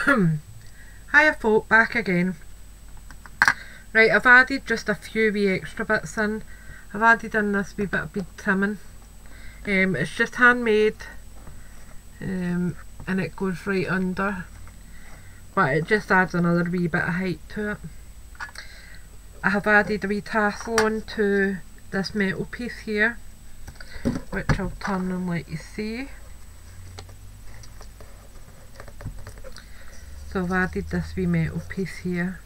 Hiya folk, back again. Right, I've added just a few wee extra bits in. I've added in this wee bit of bead trimming. It's just handmade, and it goes right under, but it just adds another wee bit of height to it. I have added a wee tassel on to this metal piece here, which I'll turn and let you see. So I've added this wee metal piece here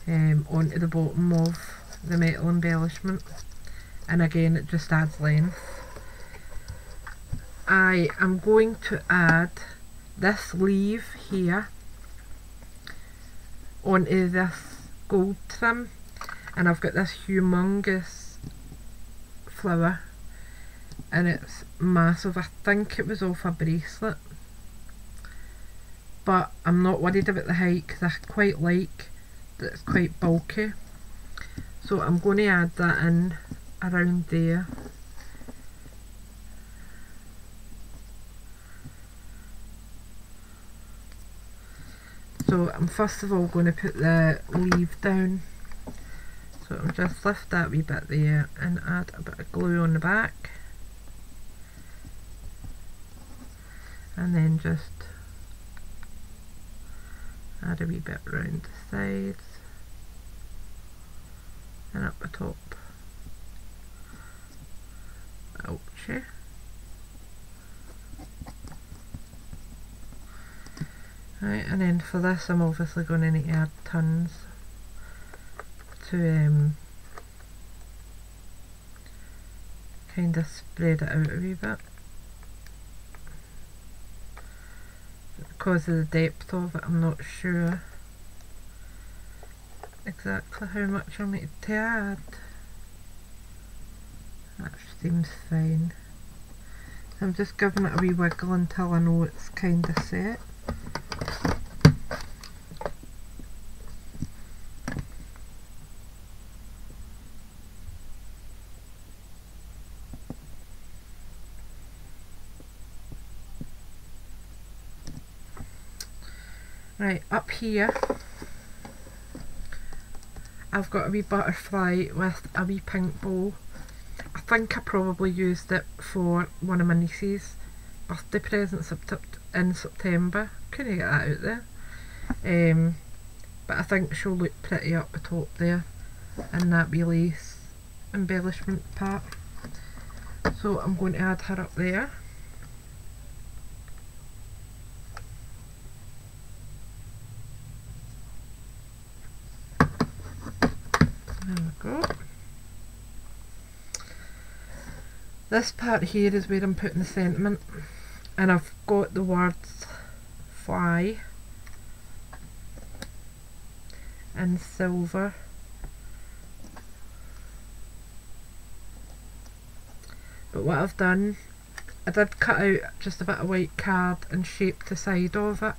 onto the bottom of the metal embellishment, and again it just adds length. I am going to add this leaf here onto this gold trim, and I've got this humongous flower and it's massive. I think it was off a bracelet, but I'm not worried about the height because I quite like that it's quite bulky. So I'm going to add that in around there. So I'm first of all going to put the leaf down. So I'll just lift that wee bit there and add a bit of glue on the back. And then just add a wee bit round the sides and up the top. Ouchie. Right, and then for this I'm obviously going to need to add tons to kind of spread it out a wee bit. Because of the depth of it, I'm not sure exactly how much I'll need to add. That seems fine. I'm just giving it a wee wiggle until I know it's kind of set. Right, up here I've got a wee butterfly with a wee pink bow. I think I probably used it for one of my niece's birthday presents in September. Couldn't get that out there. But I think she'll look pretty up the top there in that wee lace embellishment part. So I'm going to add her up there. There we go. This part here is where I'm putting the sentiment, and I've got the words fly in silver. But what I've done, I did cut out just a bit of white card and shaped the side of it.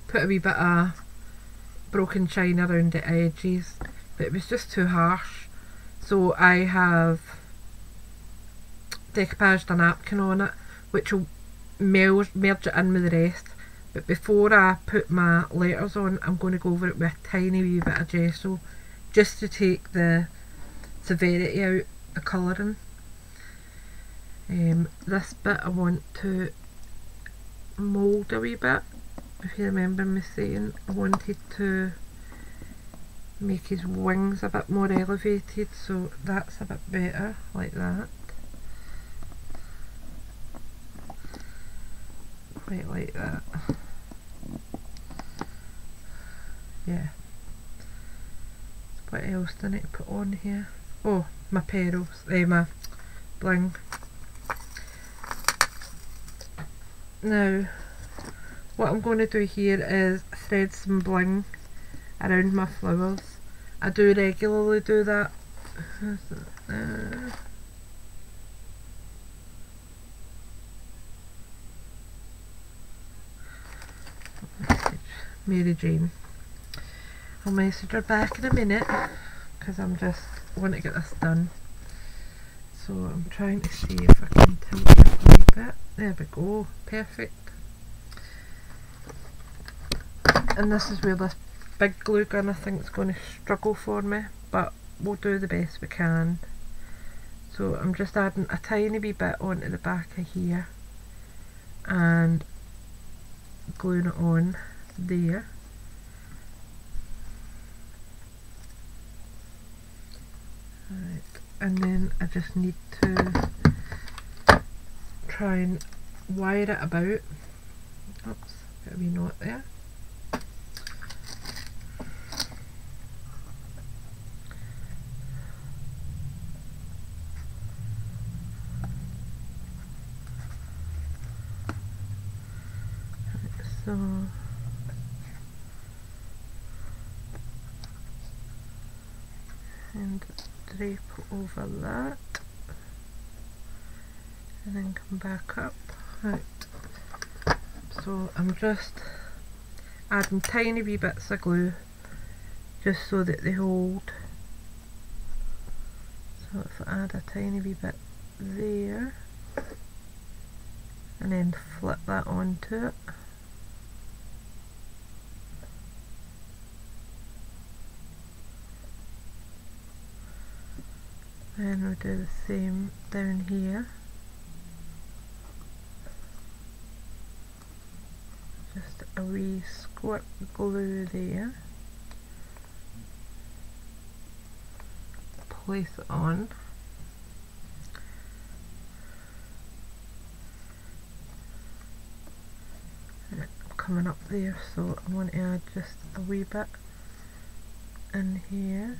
Put a wee bit of broken china around the edges, but it was just too harsh. So I have decoupaged a napkin on it, which will merge it in with the rest. But before I put my letters on, I'm going to go over it with a tiny wee bit of gesso, just to take the severity out, the colouring. This bit I want to mould a wee bit. If you remember me saying I wanted to make his wings a bit more elevated, so that's a bit better, like that. Quite like that. Yeah. What else do I need to put on here? Oh, my pearls, my bling. Now, what I'm going to do here is thread some bling around my flowers. I do regularly do that. Mary Jane. I'll message her back in a minute because I'm just want to get this done. So I'm trying to see if I can tilt it a wee bit. There we go, perfect. And this is where this big glue gun I think is going to struggle for me, but we'll do the best we can. So I'm just adding a tiny wee bit onto the back of here and gluing it on there. Right, and then I just need to try and wire it about. Oops, got a wee knot there. So and drape over that and then come back up. Right, so I'm just adding tiny wee bits of glue just so that they hold. So if I add a tiny wee bit there and then flip that onto it. Then we'll do the same down here. Just a wee squirt glue there. Place it on. And it's coming up there, so I want to add just a wee bit in here.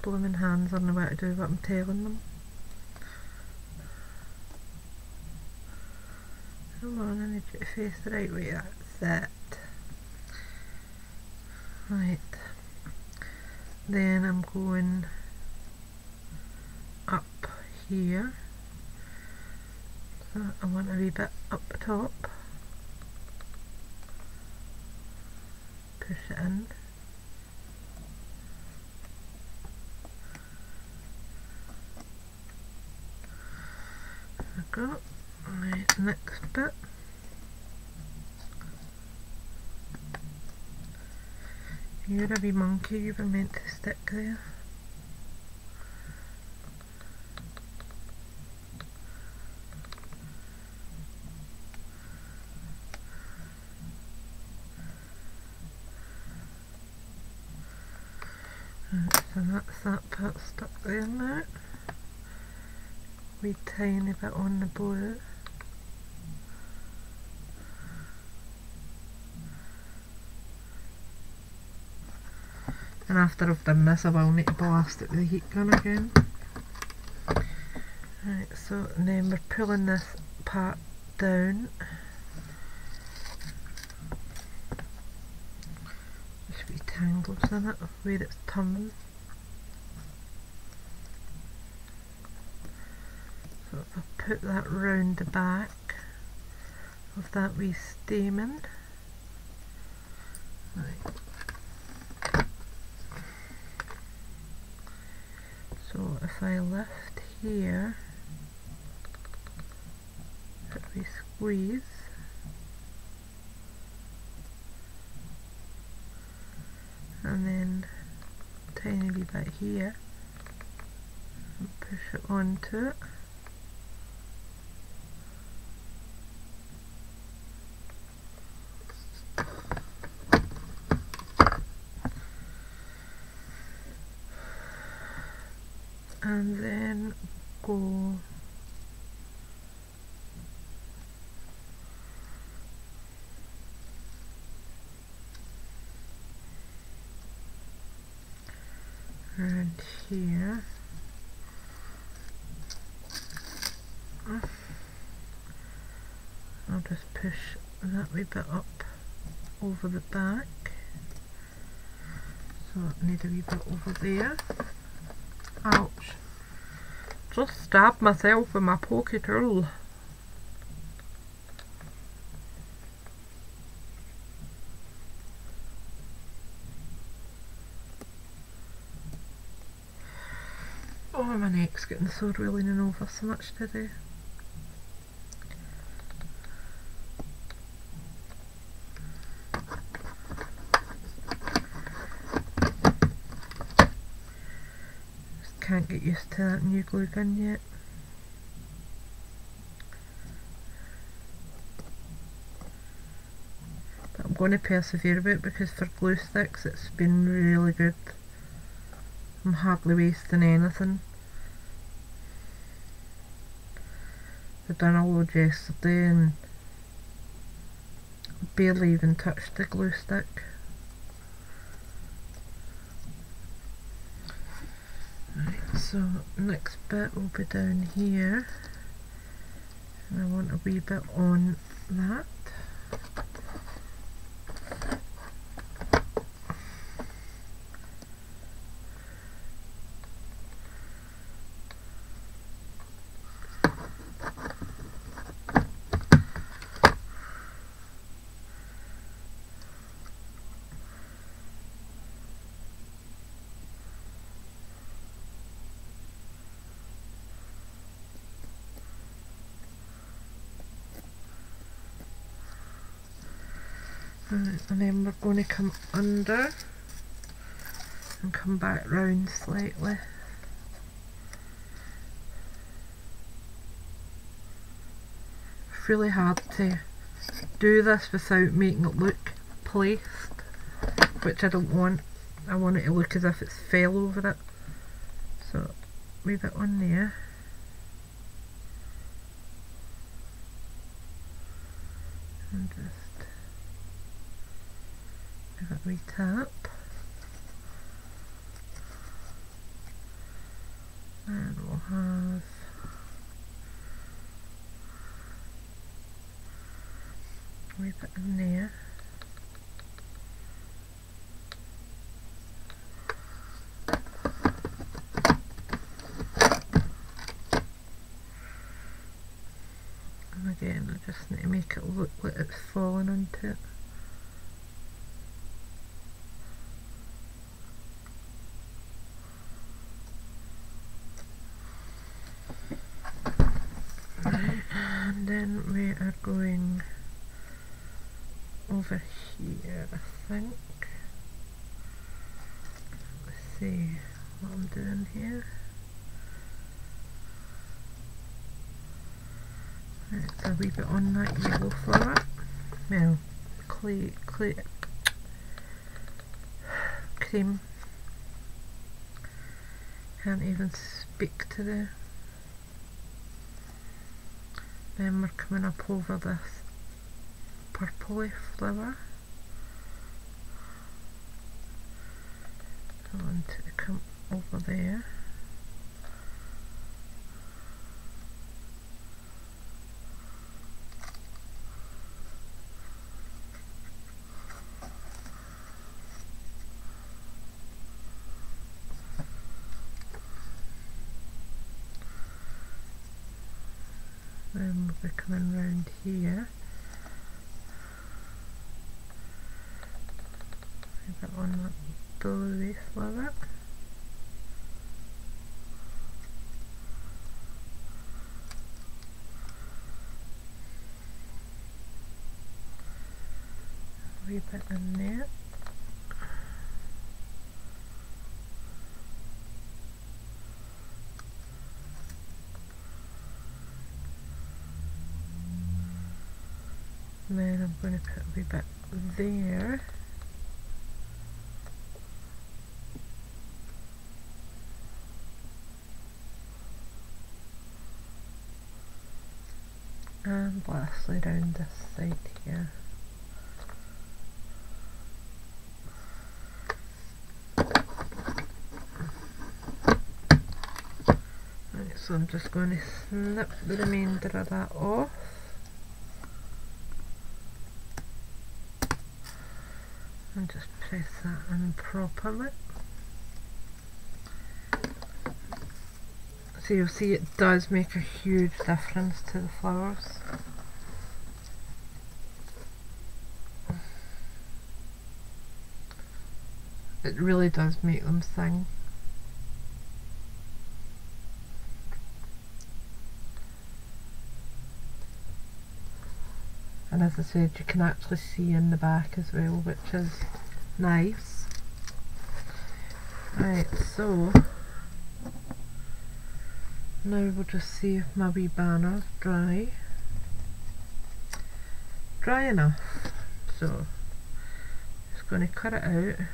Blooming hands on the way to do what I'm telling them. Come on, I need you to face the right way, that's it. Right, then I'm going up here, so I want a wee bit up the top, push it in. Go. Right, next bit. You're a wee monkey, you were meant to stick there. Right, so that's that part stuck there now. Wee tiny bit on the blue. And after I've done this I will need to blast it with the heat gun again. Right, so then we're pulling this part down. Just wee tangles in it where it's turning. So if I put that round the back of that wee stamen. Right. So if I lift here, put a wee squeeze, and then tiny wee bit here, and push it onto it. And then go around here. I'll just push that wee bit up over the back. So I need a wee bit over there. Ouch. Just stabbed myself with my pokey tool. Oh my neck. neck's getting sore with leaning over so much today. Just can't get used to that new glue gun yet. But I'm going to persevere a bit because for glue sticks it's been really good. I'm hardly wasting anything. I've done a load yesterday and barely even touched the glue stick. Right, so next bit will be down here, and I want a wee bit on that. Right, and then we're going to come under and come back round slightly. It's really hard to do this without making it look placed, which I don't want. I want it to look as if it's fell over it. So, a wee bit on there. And just give it a wee tap. And we'll have a wee bit in there. And again, I just need to make it look like it's falling onto it. And then we are going over here, I think. Let's see what I'm doing here. Right, a wee bit on that yellow flower. Well, cream. Can't even speak to the. Then we're coming up over this purpley flower. I want it to come over there. Then we'll be coming round here. A bit on that bluey flower. A wee bit in there. And then I'm going to put a wee bit there. And lastly down this side here. Right, so I'm just going to snip the remainder of that off. And just press that in properly. So you'll see it does make a huge difference to the flowers. It really does make them sing. and as I said, you can actually see in the back as well, which is nice. Right, so now we'll just see if my wee banner's dry enough. So just going to cut it out.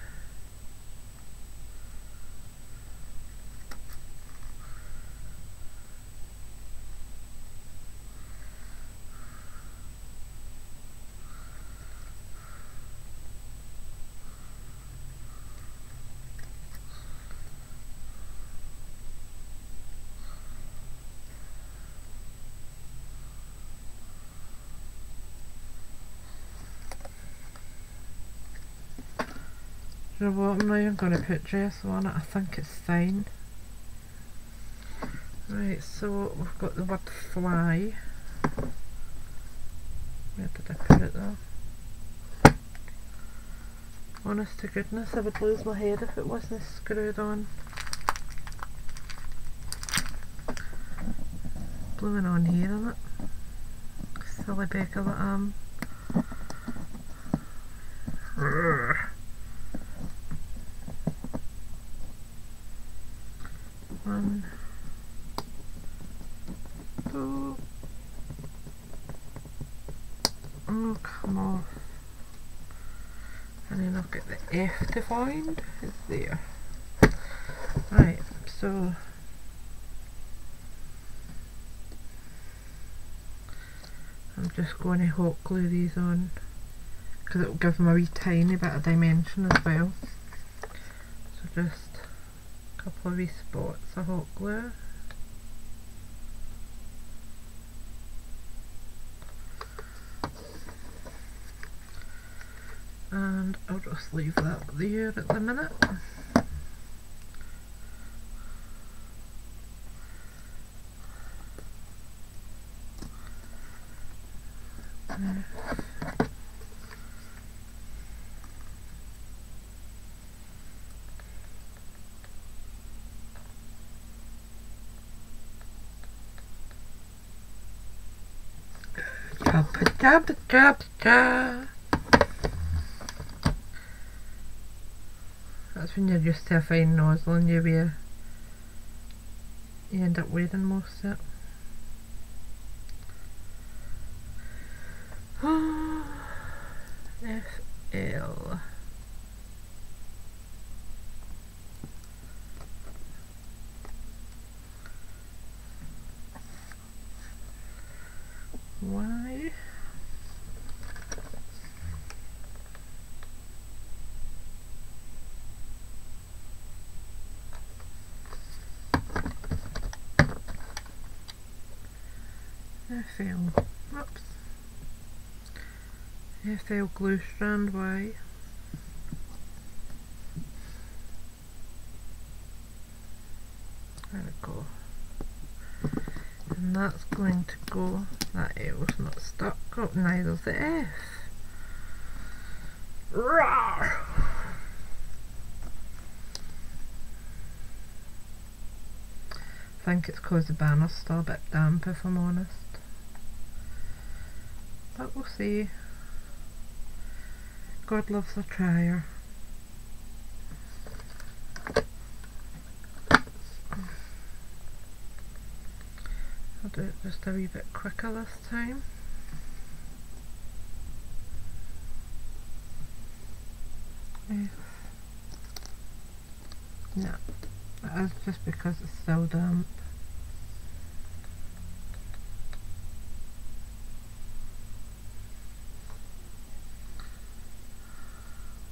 You know what, I'm not even going to put gesso on it, I think it's fine. Right, so we've got the word fly. Where did I put it though? Honest to goodness, I would lose my head if it wasn't screwed on. Blowing on here, isn't it? Silly beggar that I am. One, two. Oh, come on. And then I'll get the F to find. It's there. Right, so I'm just going to hot glue these on because it will give them a wee tiny bit of dimension as well. So just a couple of wee spots of hot glue. And I'll just leave that there at the minute. That's when you're used to a fine nozzle and you end up wearing most of it. FL. Y. FL. Oops. FL glue strand Y. There we go. And that's going to go, that L's not stuck, oh, neither's the F. Rawr! I think it's because the banner's still a bit damp, if I'm honest. But we'll see. God loves a trier. I'll do it just a wee bit quicker this time. No, that is just because it's still damp.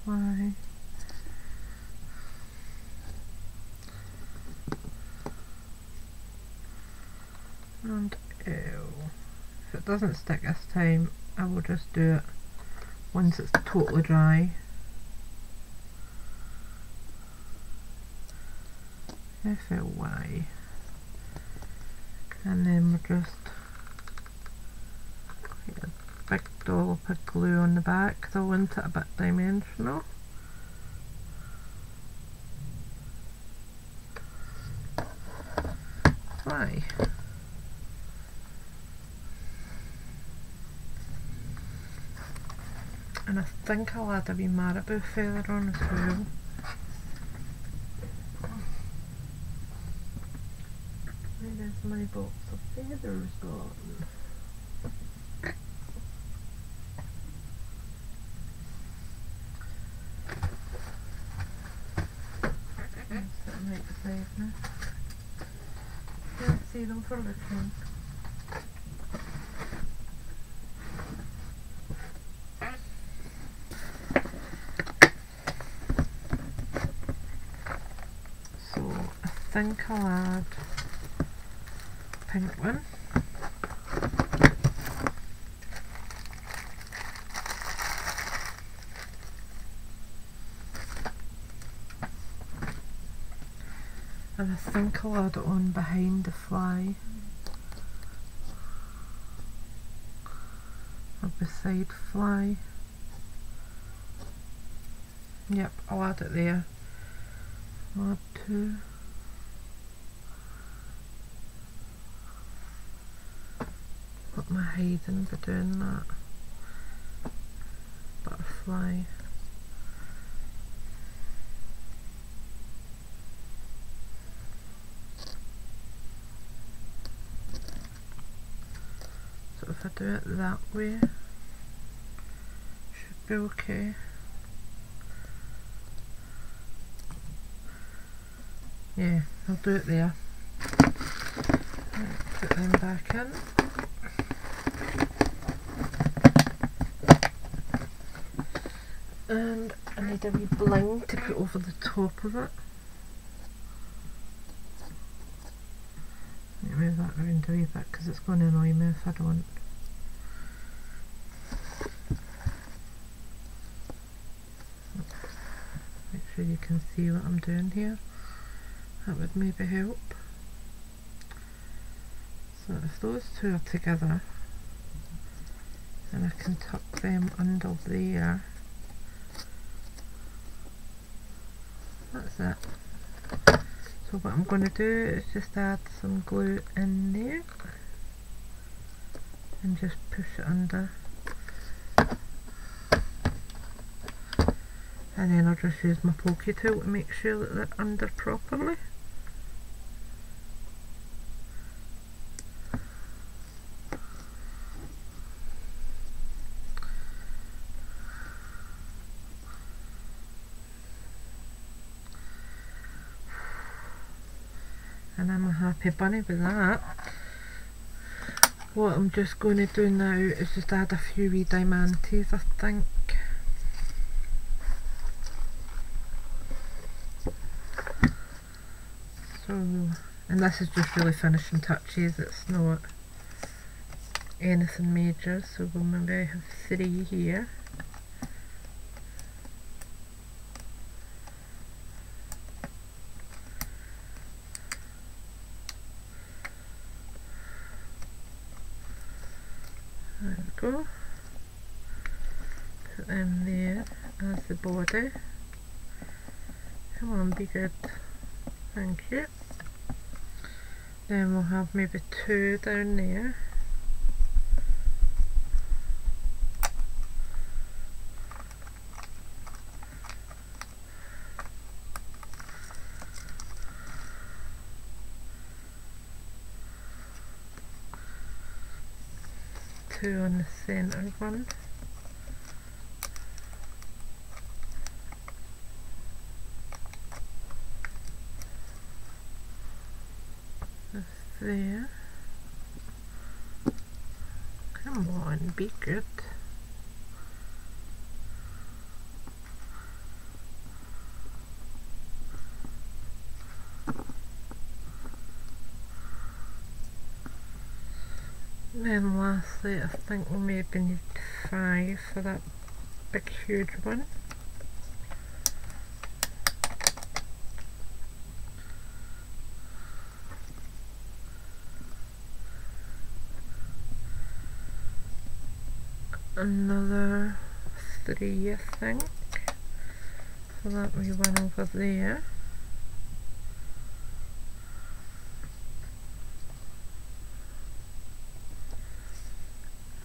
Y. And L. If it doesn't stick this time, I will just do it once it's totally dry. FLY. And then we'll just get a big dollop of glue on the back because I want it a bit dimensional. Fly. And I think I'll add a wee marabou feather on as well. Where's my box of feathers gone? Sitting right beside me. Can't see them for looking. So I think I'll add a pink one. And I think I'll add it on behind the fly. Or beside fly. Yep, I'll add it there. I'll add two. What am I hiding by doing that? Butterfly. So if I do it that way, should be okay. Yeah, I'll do it there. Right, put them back in. And I need a wee bling to put over the top of it. Let me move that around a wee bit because it's going to annoy me if I don't. Make sure you can see what I'm doing here. That would maybe help. So if those two are together, then I can tuck them under there. That's it. So what I'm going to do is just add some glue in there and just push it under, and then I'll just use my pokey tool to make sure that they're under properly. And I'm a happy bunny with that. What I'm just going to do now is just add a few wee diamantes, I think. So, and this is just really finishing touches, it's not anything major, so we'll maybe have 3 here. There we go. Put them there as the body. Come on, be good. Thank you. Then we'll have maybe 2 down there. Two on the centre one. That's there. Come on, be good. Then lastly, I think we'll maybe need 5 for that big huge one. Another 3, I think, for that wee one over there.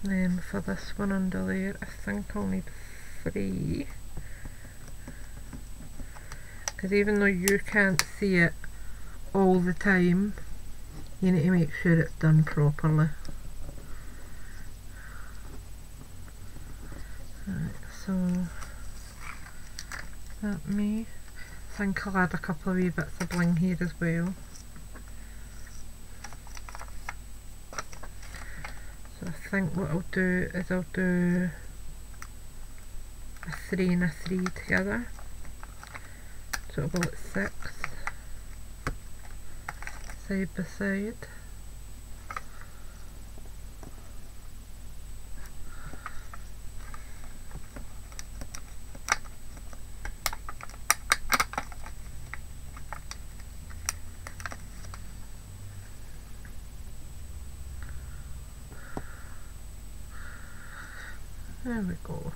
Then for this one under there, I think I'll need free, because even though you can't see it all the time, you need to make sure it's done properly. Right, so that me. I think I'll add a couple of wee bits of bling here as well. So I think what I'll do is I'll do a 3 and a 3 together. So it'll go at 6 side by side. There we go.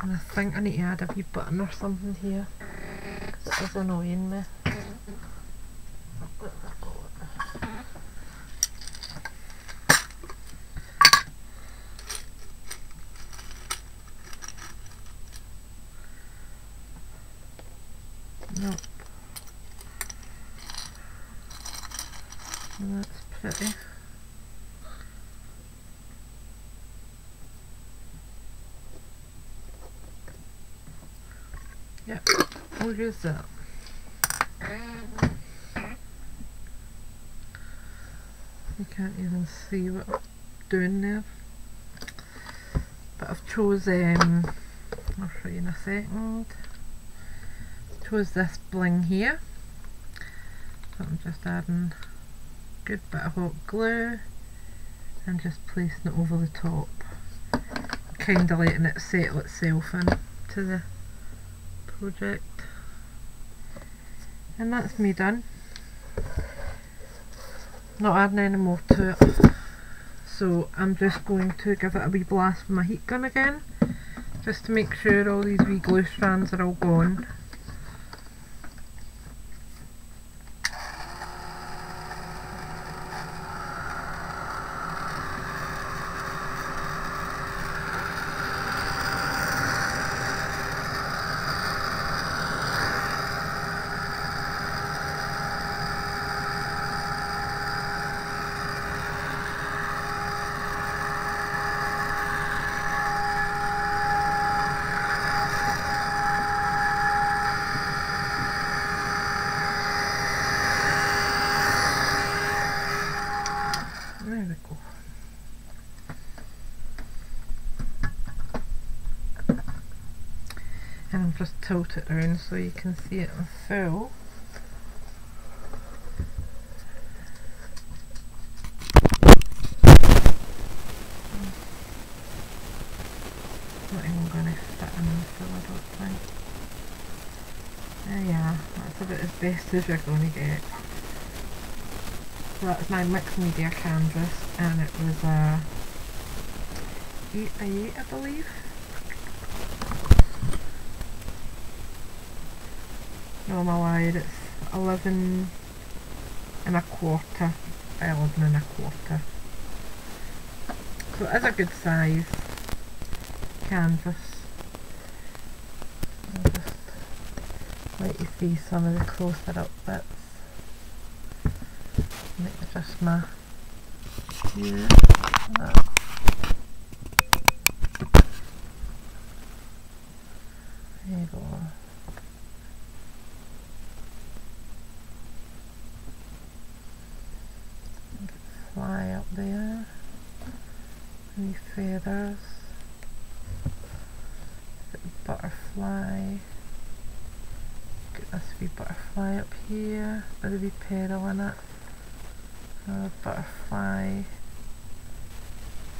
And I think I need to add a wee button or something here, because it is annoying me. Nope. That's pretty. Yep, we'll use that. You can't even see what I'm doing there, but I've chose, I'll show you in a second. Chose this bling here, so I'm just adding a good bit of hot glue and just placing it over the top, kind of letting it settle itself in to the project. And that's me done. Not adding any more to it, so I'm just going to give it a wee blast with my heat gun again, just to make sure all these wee glue strands are all gone. There we go. And I'll just tilt it around so you can see it in full. Not even going to fit in the full, I don't think. There you are, that's about as best as you're going to get. So that's my mixed media canvas, and it was a 8x8, I believe. No, I'm a liar, it's 11 and a quarter by 11 and a quarter. So it is a good size canvas. I'll just let you see some of the closer up bits. Let me adjust my view. There you go. Fly up there. Wee feathers. Butterfly. Get this wee butterfly up here with a wee petal in it. Another butterfly.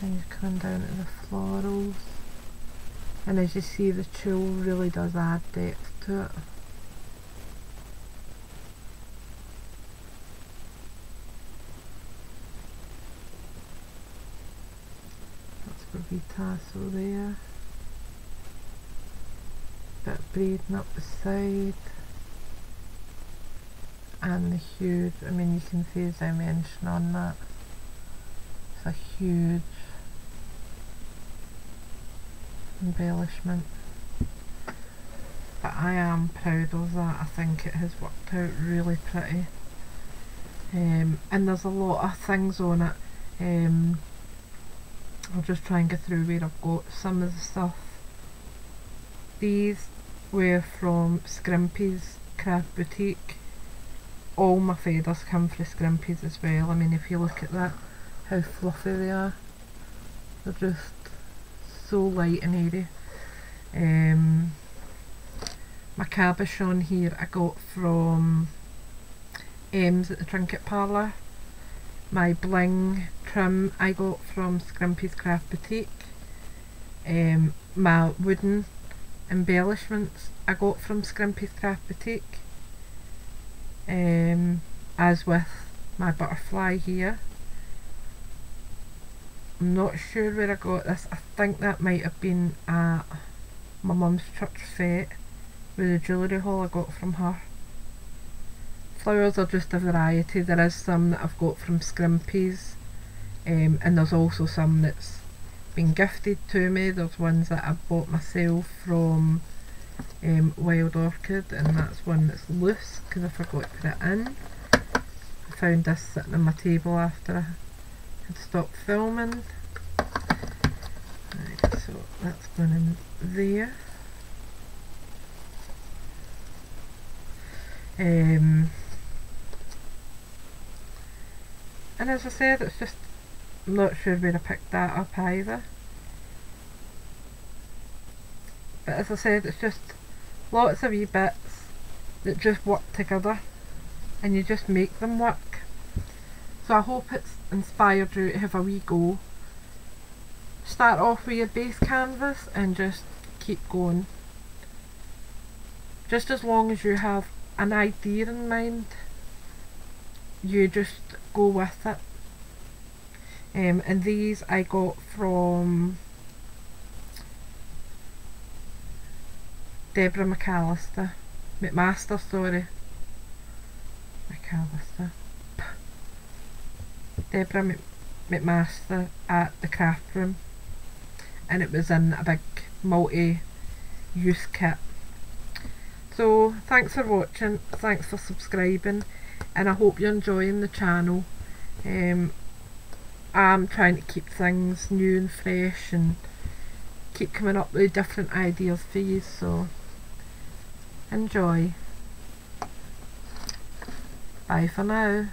And you're coming down to the florals. And as you see, the tulle really does add depth to it. That's a wee tassel there. Bit braiding up the side. And the huge, I mean, you can see as I mentioned on that, it's a huge embellishment. But I am proud of that. I think it has worked out really pretty. And there's a lot of things on it. I'll just try and get through where I've got some of the stuff. These were from Scrimpy's Craft Boutique. All my feathers come from Scrimpy's as well. I mean, if you look at that, how fluffy they are. They're just so light and airy. My cabochon here I got from M's at the Trinket Parlour. My bling trim I got from Scrimpy's Craft Boutique. My wooden embellishments I got from Scrimpy's Craft Boutique. As with my butterfly here. I'm not sure where I got this. I think that might have been at my mum's church fete with the jewellery haul I got from her. Flowers are just a variety. There is some that I've got from Scrimpy's, and there's also some that's been gifted to me. There's ones that I bought myself from Wild Orchid, and that's one that's loose because I forgot to put it in. I found this sitting on my table after I had stopped filming. Right, so that's going in there. And as I said, it's just, I'm not sure where I picked that up either. But as I said, it's just lots of wee bits that just work together and you just make them work. So I hope it's inspired you to have a wee go. Start off with your base canvas and just keep going. Just as long as you have an idea in mind, you just go with it. And these I got from Deborah McMaster, Deborah McMaster at the craft room, and it was in a big multi-use kit. So thanks for watching, thanks for subscribing, and I hope you're enjoying the channel. I'm trying to keep things new and fresh and keep coming up with different ideas for you, so enjoy. Bye for now.